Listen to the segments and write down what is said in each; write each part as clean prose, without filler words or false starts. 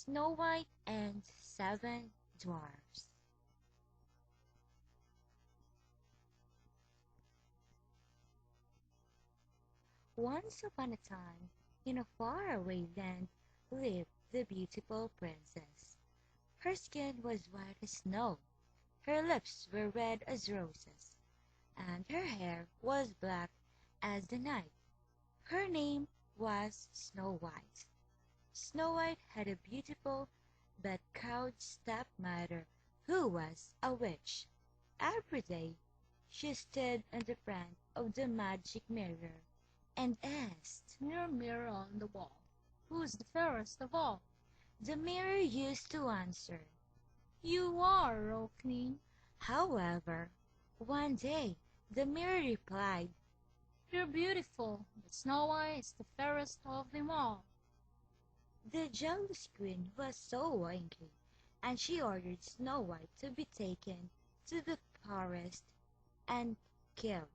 Snow White and Seven Dwarfs. Once upon a time, in a faraway land, lived the beautiful princess. Her skin was white as snow, her lips were red as roses, and her hair was black as the night. Her name was Snow White. Snow White had a beautiful but cowed stepmother who was a witch. Every day she stood in the front of the magic mirror and asked, "Mirror, mirror on the wall, who's the fairest of all?" The mirror used to answer, "You are, O Queen." However, one day the mirror replied, "You're beautiful, but Snow White is the fairest of them all." The jealous queen was so angry, and she ordered Snow White to be taken to the forest and killed.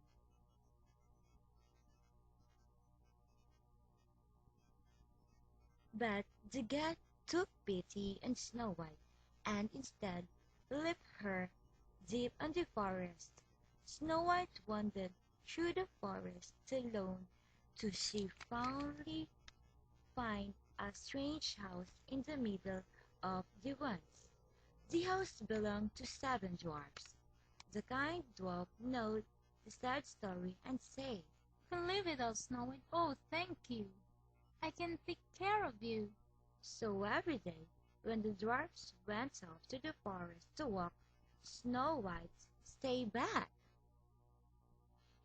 But the god took pity on Snow White, and instead left her deep in the forest. Snow White wandered through the forest alone till she finally find a strange house in the middle of the woods. The house belonged to seven dwarfs. The kind dwarf knowed the sad story and said, "You can live with us, Snow White. Oh, thank you. I can take care of you." So every day, when the dwarfs went off to the forest to walk, Snow White stayed back.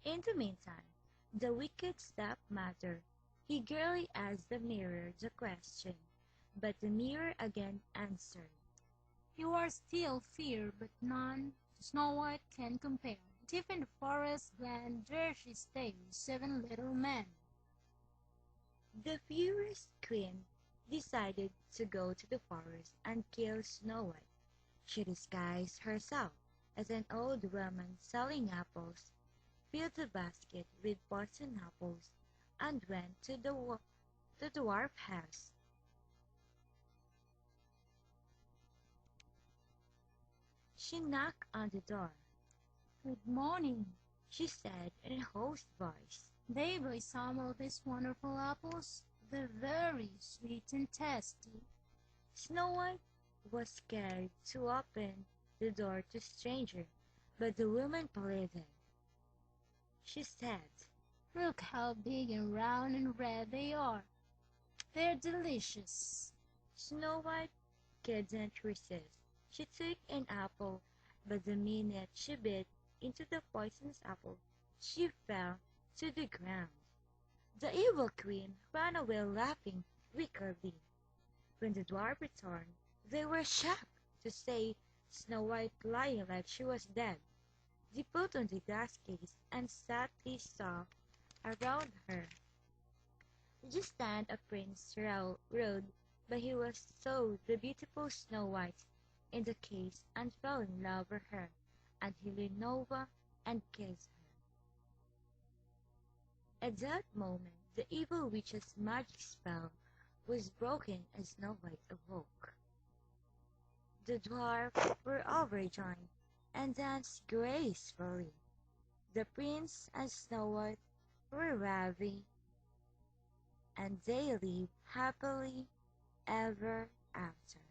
In the meantime, the wicked stepmother eagerly asked the mirror the question, but the mirror again answered, "You are still fair, but none to Snow White can compare. Deep in the forest glen there she stays with seven little men." The furious queen decided to go to the forest and kill Snow White. She disguised herself as an old woman selling apples, filled the basket with poison apples, and went to the dwarf house. She knocked on the door. "Good morning," She said in a hoarse voice. "They buy some of these wonderful apples. They're very sweet and tasty." Snow White was scared to open the door to a stranger, but the woman pleaded. She said, "Look how big and round and red they are. They're delicious." Snow White couldn't resist. She took an apple, but the minute she bit into the poisonous apple, she fell to the ground. The evil queen ran away laughing wickedly. When the dwarf returned, they were shocked to see Snow White lying like she was dead. They put on the glass case and set the saw around her. Just then a prince rode, but he was saw the beautiful Snow White in the case and fell in love with her, and he leaned over and kissed her. At that moment the evil witch's magic spell was broken and Snow White awoke. The dwarfs were overjoyed and danced gracefully. The prince and Snow White were happy, and they lived happily ever after.